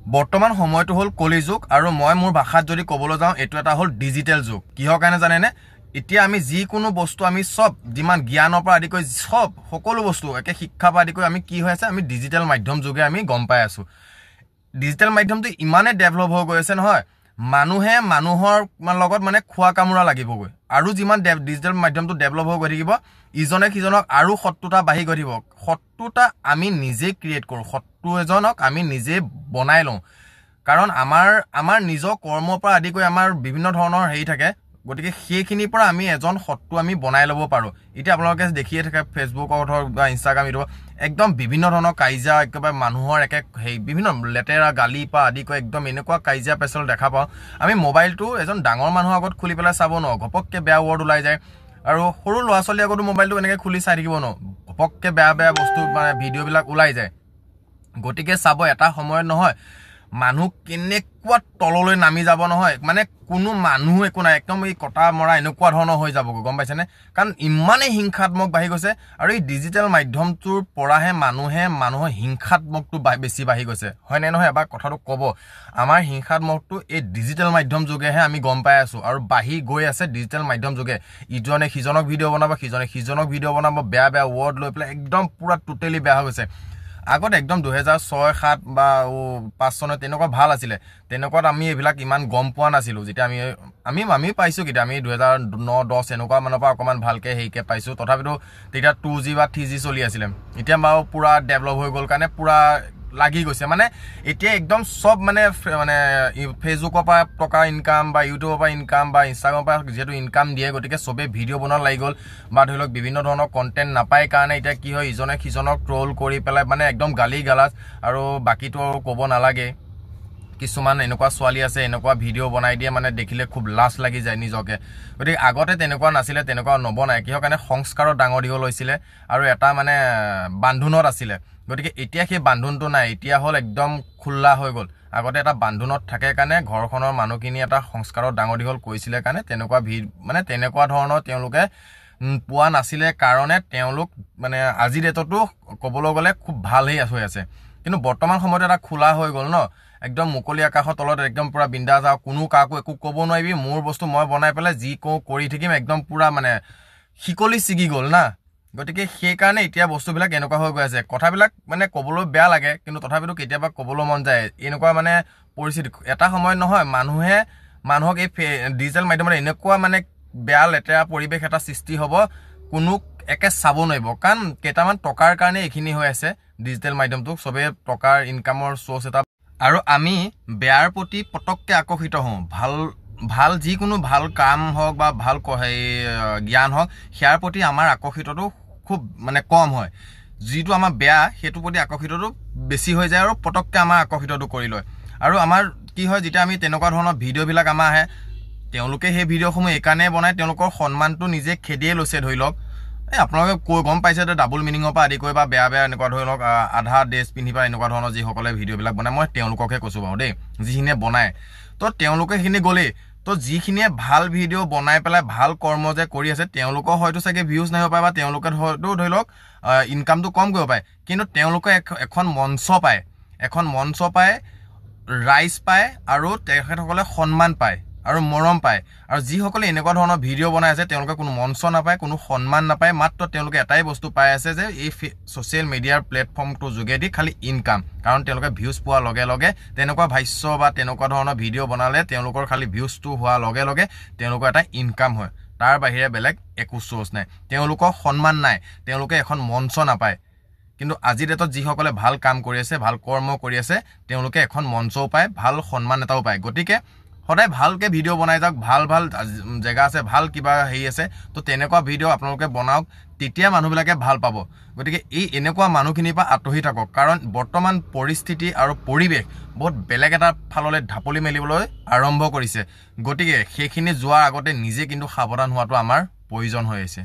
বৰ্তমান সময়টো হ'ল কলিযুগ আৰু মই মোৰ ভাষাত যদি ক'বলৈ যাওঁ এইটো এটা হ'ল ডিজিটেল যুগ কিহৰ কাৰণে জানেনে এতিয়া আমি যিকোনো বস্তু আমি সব যিমান জ্ঞানৰ পৰা আদি কৰি সব সকলো বস্তু একে শিক্ষা পৰা আদি কৰি আমি কি হৈ আছে আমি ডিজিটেল মাধ্যম যুগে আমি গম পাই আছো ডিজিটেল মাধ্যমটো ইমানে ডেভেলপ হৈ গৈ আছে নহয় মানুহে মানুহৰ লগত মানে খোৱা কামুৰা লাগিবগৈ আৰু যিমান ডিজিটেল মাধ্যমটো ডেভেলপ হৈ গৈ থাকিব ইজনে সিজনক আৰু শত্ৰুতা বাঢ়ি গৈ থাকিব শত্ৰুতা আমি নিজে ক্ৰিয়েট কৰোঁ শত্ৰু এজনক আমি নিজে বনাই লওঁ কাৰণ আমাৰ নিজৰ কৰ্মৰ পৰা আদি কৰি আমাৰ বিভিন্ন ধৰণৰ হেৰি থাকে গতিকে সেইখিনিৰ পৰা আমি এজন শত্ৰু আমি বনাই ল'ব পাৰোঁ এতিয়া আপোনালোকে দেখিয়ে থাকে ফেচবুকত হওক বা ইনষ্টাগ্ৰাম ইউটিউব একদম বিভিন্ন ধৰণৰ কাজিয়া একেবাৰে মানুহৰ সেই বিভিন্ন লেতেৰা গালি পৰা আদি কৰি একদম এনেকুৱা কাজিয়া পেচাল দেখা পাওঁ আমি মোবাইলটো এজন ডাঙৰ মানুহৰ আগত খুলি পেলাই চাব নোৱাৰোঁ ঘপককৈ বেয়া ৱৰ্ড ওলাই যায় আৰু সৰু ল'ৰা ছোৱালীৰ আগতো মোবাইলটো এনেকৈ খুলি চাই থাকিব নোৱাৰোঁ ঘপককৈ বেয়া বস্তু মানে ভিডিঅ'বিলাক ওলাই যায় গতিকে চাব এটা সময়ত নহয় মানুহ কেনেকুৱা তললৈ নামি যাব নহয় মানে কোনো মানুহ একো নাই একদম এই কটা মৰা এনেকুৱা ধৰণৰ হৈ যাব গম পাইছেনে কাৰণ ইমানেই হিংসাত্মক বাঢ়ি গৈছে আৰু এই ডিজিটেল মাধ্যমটোৰ পৰাহে মানুহৰ হিংসাত্মকটো বেছি বাঢ়ি গৈছে হয়নে নহয় এবাৰ কথাটো ক'ব আমাৰ হিংসাত্মকটো এই ডিজিটেল মাধ্যম যুগেহে আমি গম পাই আছোঁ আৰু বাঢ়ি গৈ আছে ডিজিটেল মাধ্যম যুগে ইজনে সিজনক ভিডিঅ' বনাব সিজনক ভিডিঅ' বনাব বেয়া ৱৰ্ড লৈ পেলাই একদম পুৰা টোটেলি বেয়া হৈ গৈছে আগত একদম 2006-07 বা 5 চনত তেনেকুৱা ভাল আছিলে তেনেকুৱাত আমি এইবিলাক ইমান গম পোৱা নাছিলোঁ যেতিয়া আমি পাইছোঁ কিন্তু আমি 2009-10 এনেকুৱা মানৰ পৰা অকণমান ভালকৈ হেৰিকৈ পাইছোঁ তথাপিতো তেতিয়া 2G বা 3G চলি আছিলে এতিয়া বাৰু পূৰা ডেভেলপ হৈ গ'ল কাৰণে পূৰা লাগি গৈছে মানে এতিয়া একদম সব মানে ফেচবুকৰ পৰা টকা ইনকাম বা ইউটিউবৰ পৰা ইনকাম বা ইনষ্টাগ্ৰামৰ পৰা যিহেতু ইনকাম দিয়ে গতিকে চবেই ভিডিঅ' বনোৱা লাগি গ'ল বা ধৰি লওক বিভিন্ন ধৰণৰ কণ্টেণ্ট নাপায় কাৰণে এতিয়া কি হয় ইজনে সিজনক ট্ৰল কৰি পেলাই মানে একদম গালি গালাজ আৰু বাকীটো ক'ব নালাগে কিছুমান এনেকুৱা ছোৱালী আছে এনেকুৱা ভিডিঅ' বনাই দিয়ে মানে দেখিলে খুব লাজ লাগি যায় নিজকে গতিকে আগতে তেনেকুৱা নাছিলে তেনেকুৱা নবনায় কিহৰ কাৰণে সংস্কাৰত ডাঙৰ দীঘল হৈছিলে আৰু এটা মানে বান্ধোনত আছিলে গতিকে এতিয়া সেই বান্ধোনটো নাই এতিয়া হ'ল একদম খোলা হৈ গ'ল আগতে এটা বান্ধোনত থাকে কাৰণে ঘৰখনৰ মানুহখিনি এটা সংস্কাৰত ডাঙৰ দীঘল কৰিছিলে কাৰণে তেনেকুৱা ধৰণৰ তেওঁলোকে পোৱা নাছিলে কাৰণে তেওঁলোক মানে আজি ডেটতো ক'বলৈ গ'লে খুব ভাল হৈ আছে কিন্তু বৰ্তমান সময়ত এটা খোলা হৈ গ'ল ন একদম মুকলি আকাশৰ তলত একদম পুৰা বিন্দাছ আৰু কোনো কাকো একো ক'ব নোৱাৰিবি মোৰ বস্তু মই বনাই পেলাই যি কওঁ কৰি থাকিম একদম পুৰা মানে শিকলি ছিগি গ'ল না গতিকে সেইকাৰণে এতিয়া বস্তুবিলাক এনেকুৱা হৈ গৈ আছে কথাবিলাক মানে ক'বলৈ বেয়া লাগে কিন্তু তথাপিতো কেতিয়াবা ক'বলৈ মন যায় এনেকুৱা মানে পৰিস্থিতি এটা সময়ত নহয় মানুহক এই ডিজিটেল মাধ্যমত এনেকুৱা মানে বেয়া লেতেৰা পৰিৱেশ এটা সৃষ্টি হ'ব কোনো একে চাব নোৱাৰিব কাৰণ কেইটামান টকাৰ কাৰণে এইখিনি হৈ আছে ডিজিটেল মাধ্যমটো চবেই টকাৰ ইনকামৰ চ'ৰ্চ এটা আৰু আমি বেয়াৰ প্ৰতি পটককৈ আকৰ্ষিত হওঁ ভাল যিকোনো ভাল কাম হওক বা ভাল জ্ঞান হওক সেয়াৰ প্ৰতি আমাৰ আকৰ্ষিতটো খুব মানে কম হয় যিটো আমাৰ বেয়া সেইটোৰ প্ৰতি আকৰ্ষিতটো বেছি হৈ যায় আৰু পটককৈ আমাৰ আকৰ্ষিতটো কৰি লয় আৰু আমাৰ কি হয় যেতিয়া আমি তেনেকুৱা ধৰণৰ ভিডিঅ'বিলাক আমাৰ আহে তেওঁলোকে সেই ভিডিঅ'সমূহ এইকাৰণে বনায় তেওঁলোকৰ সন্মানটো নিজে খেদিয়ে লৈছে ধৰি লওক আপোনালোকে গম পাইছে যে ডাবল মিনিঙৰ পৰা আদি কৰি বা বেয়া এনেকুৱা ধৰি লওক আধা ড্ৰেছ পিন্ধি বা এনেকুৱা ধৰণৰ যিসকলে ভিডিঅ'বিলাক বনায় মই তেওঁলোককহে কৈছোঁ বাৰু দেই যিখিনিয়ে বনায় তো তেওঁলোকে সেইখিনি গ'লেই তো যিখিনিয়ে ভাল ভিডিঅ' বনাই পেলাই ভাল কৰ্ম যে কৰি আছে তেওঁলোকৰ হয়তো চাগে ভিউজ নাহিব পাৰে বা তেওঁলোকে হয়তো ধৰি লওক ইনকামটো কম কৰিব পাৰে কিন্তু তেওঁলোকে এখন মঞ্চ পায় ৰাইজ পায় আৰু তেখেতসকলে সন্মান পায় আৰু মৰম পায় আৰু যিসকলে এনেকুৱা ধৰণৰ ভিডিঅ' বনাই আছে তেওঁলোকে কোনো মঞ্চ নাপায় কোনো সন্মান নাপায় মাত্ৰ তেওঁলোকে এটাই বস্তু পাই আছে যে এই ছ'চিয়েল মিডিয়াৰ প্লেটফৰ্মটোৰ যোগেদি খালি ইনকাম কাৰণ তেওঁলোকে ভিউজ পোৱাৰ লগে লগে তেনেকুৱা ভাষ্য বা তেনেকুৱা ধৰণৰ ভিডিঅ' বনালে তেওঁলোকৰ খালি ভিউজটো হোৱাৰ লগে লগে তেওঁলোকৰ এটা ইনকাম হয় তাৰ বাহিৰে বেলেগ একো চ'ৰ্চ নাই তেওঁলোকৰ সন্মান নাই তেওঁলোকে এখন মঞ্চ নাপায় কিন্তু আজি ডেটত যিসকলে ভাল কাম কৰি আছে ভাল কৰ্ম কৰি আছে তেওঁলোকে এখন মঞ্চও পায় ভাল সন্মান এটাও পায় গতিকে সদায় ভালকৈ ভিডিঅ' বনাই যাওক ভাল জেগা আছে ভাল কিবা হেৰি আছে তো তেনেকুৱা ভিডিঅ' আপোনালোকে বনাওক তেতিয়া মানুহবিলাকে ভাল পাব গতিকে এই এনেকুৱা মানুহখিনিৰ পৰা আঁতৰি থাকক কাৰণ বৰ্তমান পৰিস্থিতি আৰু পৰিৱেশ বহুত বেলেগ এটা ফাললৈ ঢাপলি মেলিবলৈ আৰম্ভ কৰিছে গতিকে সেইখিনি যোৱাৰ আগতে নিজে কিন্তু সাৱধান হোৱাটো আমাৰ প্ৰয়োজন হৈ আছে